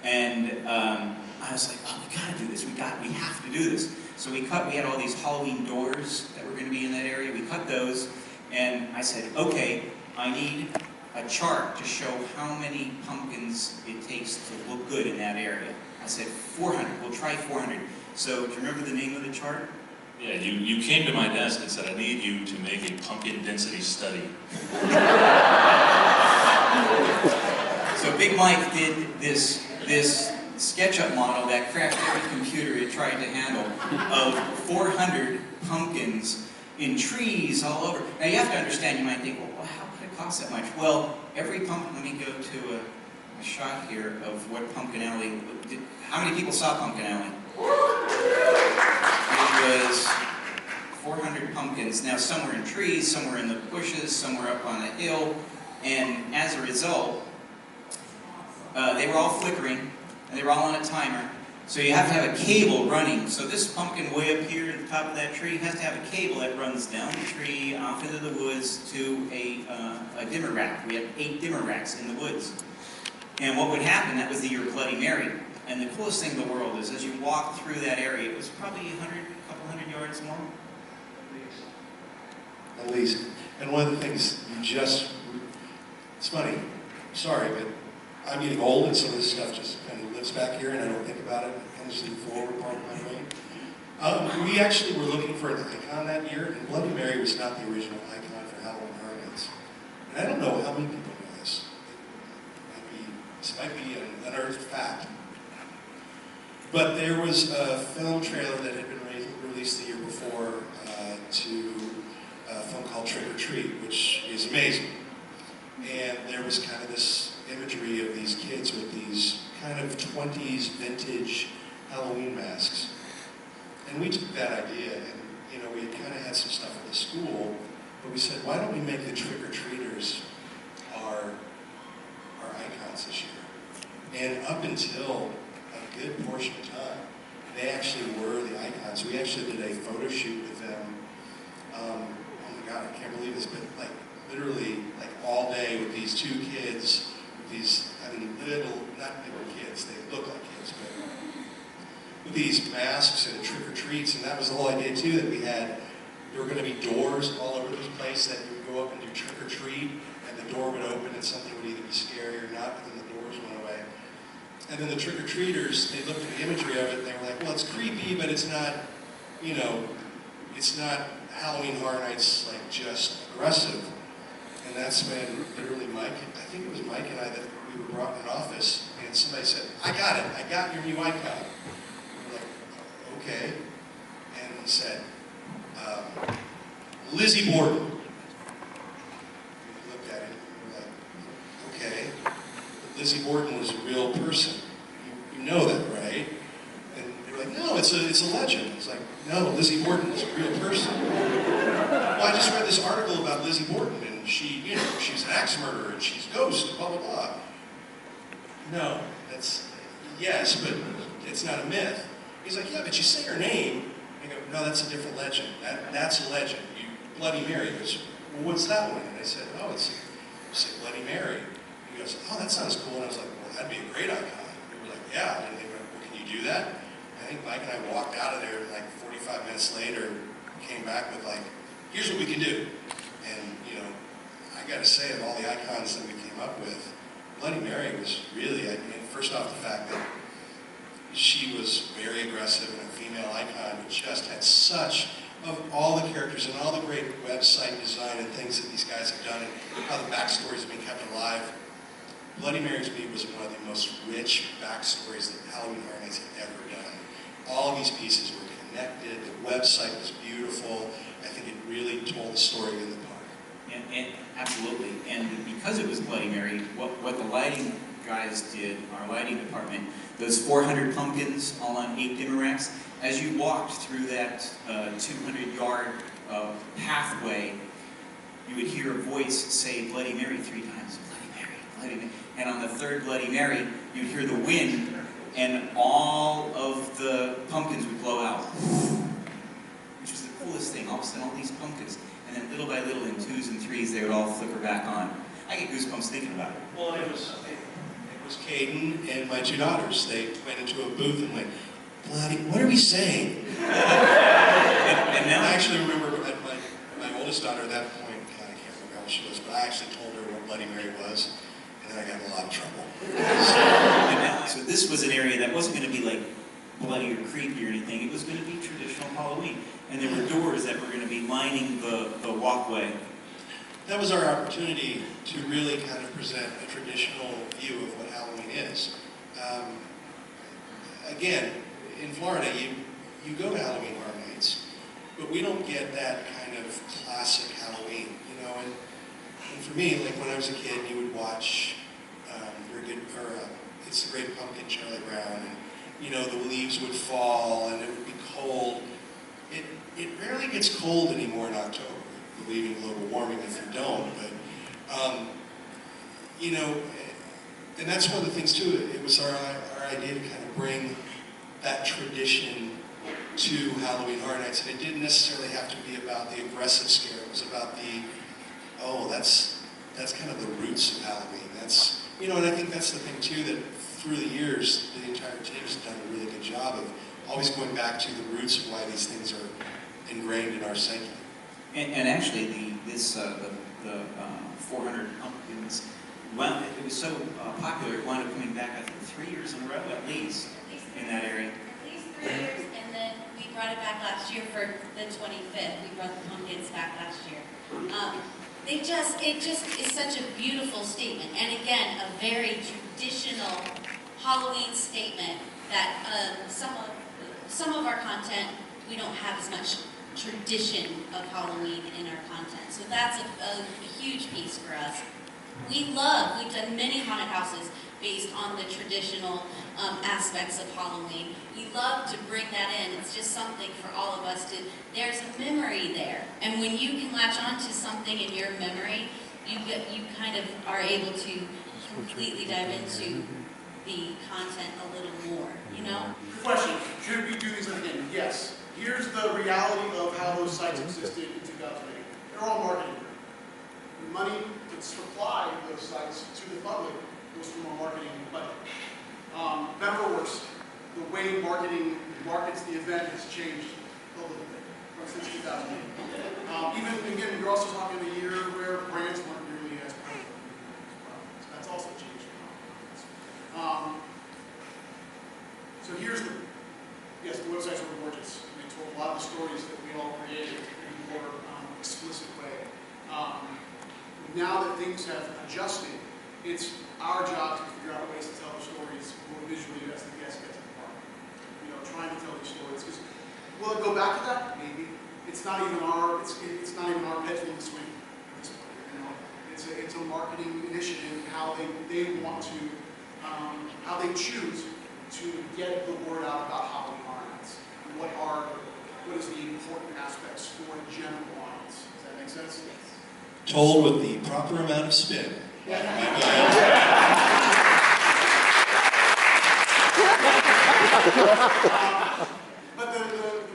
And I was like, oh, we got to do this. We have to do this. So we had all these Halloween doors that were going to be in that area. We cut those, and I said, okay, I need a chart to show how many pumpkins it takes to look good in that area. I said 400. We'll try 400. So do you remember the name of the chart? Yeah, you came to my desk and said, I need you to make a pumpkin density study. So Big Mike did this SketchUp model that crashed every computer it tried to handle of 400 pumpkins in trees all over. Now you have to understand, you might think, well, how could it cost that much? Well, every pumpkin, let me go to a shot here of what Pumpkin Alley, how many people saw Pumpkin Alley? It was 400 pumpkins. Now some were in trees, some were in the bushes, some were up on a hill, and as a result, they were all flickering, and they were all on a timer. So you have to have a cable running. So this pumpkin way up here at the top of that tree has to have a cable that runs down the tree, off into the woods, to a dimmer rack. We had 8 dimmer racks in the woods. And what would happen, that was the year Bloody Mary. And the coolest thing in the world is as you walk through that area, it was probably a couple hundred yards more. At least. And one of the things it's funny, sorry, but I'm getting old and some of this stuff just kind of lives back here and I don't think about it. It comes to the forward part of my brain. We actually were looking for an icon that year, and Bloody Mary was not the original icon for Halloween Horror Nights. And I don't know how many people know this. This might be an unearthed fact. But there was a film trailer that had been released the year before to a film called Trick or Treat, which is amazing. And there was kind of this imagery of these kids with these kind of 20s vintage Halloween masks. And we took that idea and, we kind of had some stuff at the school, but we said, why don't we make the trick-or-treaters our icons this year? And up until a good portion of time, they actually were the icons. We actually did a photo shoot with them. Oh my God, I can't believe this, but literally all day with these 2 kids, with these, not little kids, they look like kids, but with these masks and trick-or-treats, and that was the whole idea too, that there were going to be doors all over this place that you would go up and do trick-or-treat, and the door would open and something would either be scary or not, but then the doors went away. And then the trick-or-treaters, they looked at the imagery of it and they were like, well, it's creepy, but it's not, you know, it's not Halloween Horror Nights like just aggressive. And that's when literally Mike, I think it was Mike and I, that we were brought in an office and somebody said, I got it, I got your new icon. We were like, okay. And he said, Lizzie Borden. We looked at it and we were like, okay. But Lizzie Borden was a real person. You know that, right? And they were like, no, it's a legend. It's like, no, Lizzie Borden is a real person. Well, I just read this article about Lizzie Borden, and she, you know, she's an axe murderer, and she's a ghost, blah, blah, blah. No, yes, but it's not a myth. He's like, yeah, but you say her name. I go, no, that's a different legend. That's a legend. Bloody Mary. He goes, well, what's that one? And I said, oh, it's Bloody Mary. He goes, oh, that sounds cool. And I was like, well, that'd be a great icon. We were like, yeah. And they went, well, can you do that? I think Mike and I walked out of there, and like 45 minutes later, came back with like, here's what we can do. And, you know, I got to say, of all the icons that we came up with, Bloody Mary was really, I mean, first off, the fact that she was very aggressive and a female icon, but just had such, of all the characters and all the great website design and things that these guys have done and how the backstories have been kept alive, Bloody Mary to me was one of the most rich backstories that Halloween Horror Nights had ever done. All of these pieces were connected, the website was beautiful. I think it really told the story in the park. And absolutely. And because it was Bloody Mary, what the lighting guys did, our lighting department, those 400 pumpkins all on 8 dimmer racks, as you walked through that 200-yard pathway, you would hear a voice say Bloody Mary 3 times, Bloody Mary, Bloody Mary. And on the third Bloody Mary, you'd hear the wind, and all of the pumpkins would blow out. Which was the coolest thing. All of a sudden, all these pumpkins. And then little by little, in 2s and 3s, they would all flicker back on. I get goosebumps thinking about it. Well, it was Caden and my 2 daughters. They went into a booth and went, bloody, what are we saying? and now I actually remember my oldest daughter at that point, God, I can't remember how old she was, but I actually told her what Bloody Mary was, and then I got in a lot of trouble. So this was an area that wasn't going to be like bloody or creepy or anything. It was going to be traditional Halloween. And there were doors that were going to be lining the walkway. That was our opportunity to really kind of present a traditional view of what Halloween is. Again, in Florida, you go to Halloween Horror Nights, but we don't get that kind of classic Halloween, you know. And for me, like when I was a kid, you would watch It's the Great Pumpkin, Charlie Brown, and you know the leaves would fall and it would be cold. It rarely gets cold anymore in October. You believe in global warming if you don't, but you know, and that's one of the things too. It was our idea to kind of bring that tradition to Halloween Horror Nights, and it didn't necessarily have to be about the aggressive scare. It was about the, oh, that's kind of the roots of Halloween. That's, you know, and I think that's the thing too, that through the years, the entire team has done a really good job of always going back to the roots of why these things are ingrained in our psyche. And actually, the 400 pumpkins, well, it was so popular, it wound up coming back, I think, 3 years in a row at least in that area. At least 3 years, and then we brought it back last year for the 25th. We brought the pumpkins back last year. It just is such a beautiful statement, and again, a very traditional Halloween statement that some of our content, we don't have as much tradition of Halloween in our content. So that's a huge piece for us. We've done many haunted houses based on the traditional aspects of Halloween. We love to bring that in. It's just something for all of us to, there's a memory there. And when you can latch onto something in your memory, you kind of are able to completely dive into the content a little more, you know? Question, should we do these again? Yes. Here's the reality of how those sites existed in 2008. They're all marketing. The money to supply those sites to the public goes from our marketing budget. Better or worse, the way marketing markets the event has changed a little bit since 2008. Even, again, you're also talking a year where brands weren't nearly as things have adjusted, it's our job to figure out ways to tell the stories more visually as the guests get to the park. You know, trying to tell these stories. Because will it go back to that? Maybe. It's not even our pendulum to swing at this point. You know, it's a marketing initiative. How they want to, how they choose to get the word out about Halloween Horror Nights and what is the important aspects for a general audience. Does that make sense? Told with the proper amount of spin. But the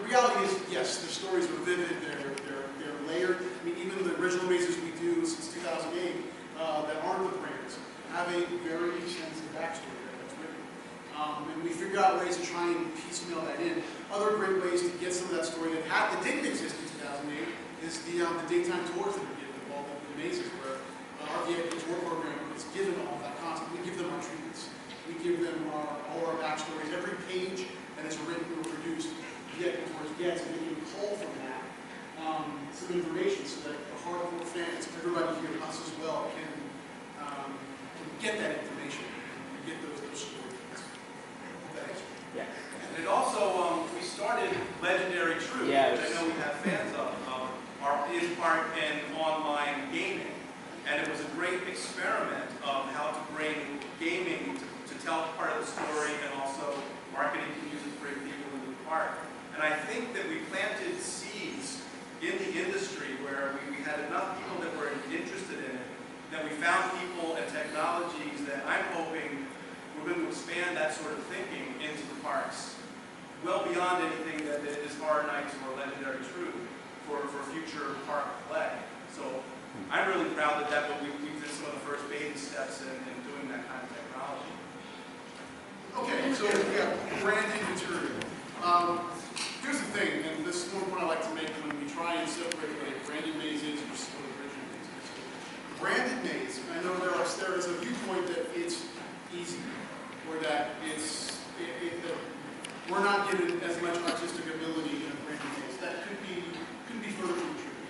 reality is, yes, the stories are vivid, they're layered. I mean, even the original mazes we do since 2008 that aren't the brands have a very extensive backstory that's written. And we figure out ways to try and piecemeal that in. Other great ways to get some of that story that didn't exist in 2008 is the daytime tours that we give of all the mazes, where our VIP tour program is given all that content. We give them our treatments. We give them all our backstories. Every page that is written or produced, the VIP tours gets, and they can pull from that some information so that the hardcore fans, everybody here, us as well, can get that information and get those stories. Yeah. And it also, we started Legendary Truth, which I know we have fans of our in-park and online gaming. And it was a great experiment of how to bring gaming to tell part of the story, and also marketing to use it to bring people into the park. And I think that we planted seeds in the industry where we had enough people that were interested in it, that we found people and technologies that I'm hoping we're going to expand that sort of thinking into the parks, well beyond anything that is Horror Nights or Legendary Truth for future park play. So I'm really proud that we did some of the first baby steps in doing that kind of technology. Okay, so yeah, branding material. Here's the thing, and this is one point I like to make when we try and separate like branded mazes versus original mazes. Branded maze, I know there is a viewpoint that it's easy, or that we're not given as much artistic ability in a branded maze. That couldn't be further from the truth.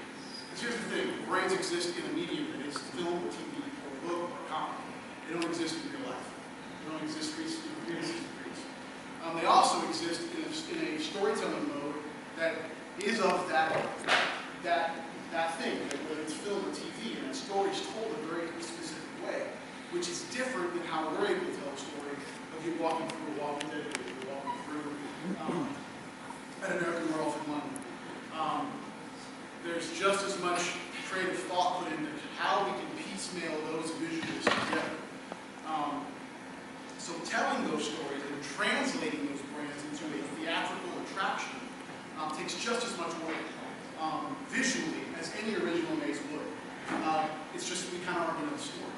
Because here's the thing, brands exist in a medium that is film, or TV, or book, or comic. They don't exist in real life. They don't exist in they also exist in a storytelling mode that is of that thing, whether it's film or TV, and the story is told a very specific way, which is different than how we're able to tell a story of you walking through a Walking Dead, or you're walking through an American Werewolf in London. There's just as much creative thought put into how we can piecemeal those visuals together. So telling those stories and translating those brands into a theatrical attraction takes just as much work visually as any original maze would. It's just we kind of already know the story.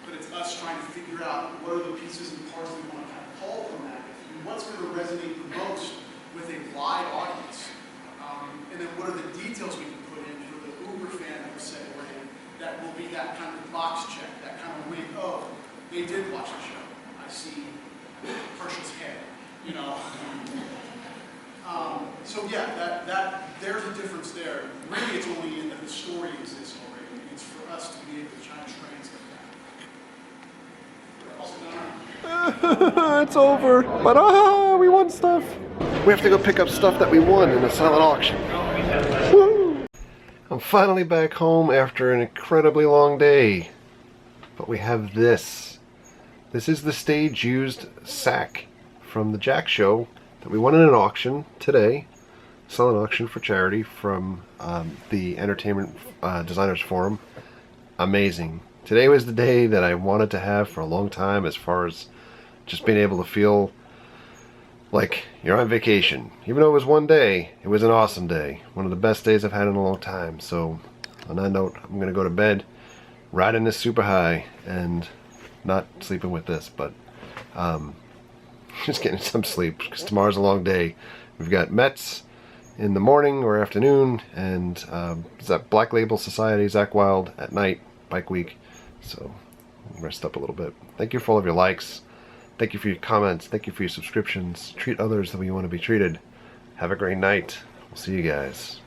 But it's us trying to figure out what are the pieces and parts we want to kind of pull from that. And what's going to resonate the most with a wide audience. And then what are the details we can put in for the Uber fan that was set away that will be that kind of box check, that kind of wink, oh, they did watch the show. I see Herschel's head, you know. So yeah, there's a difference there. Really, it's only in that the story exists already. It's for us to be able to try and translate that. It's over, but we won stuff. We have to go pick up stuff that we won in a silent auction. Woo! I'm finally back home after an incredibly long day, but we have this. This is the stage-used sack from the Jack Show that we won in an auction today. Silent auction for charity from the Entertainment Designers Forum. Amazing. Today was the day that I wanted to have for a long time, as far as just being able to feel like you're on vacation. Even though it was one day, it was an awesome day. One of the best days I've had in a long time. So on that note, I'm going to go to bed, riding this super high, and not sleeping with this, but just getting some sleep, because tomorrow's a long day. We've got Mets in the morning or afternoon, and is that Black Label Society, Zach Wild at night, Bike Week. So rest up a little bit. Thank you for all of your likes. Thank you for your comments. Thank you for your subscriptions. Treat others the way you want to be treated. Have a great night. We'll see you guys.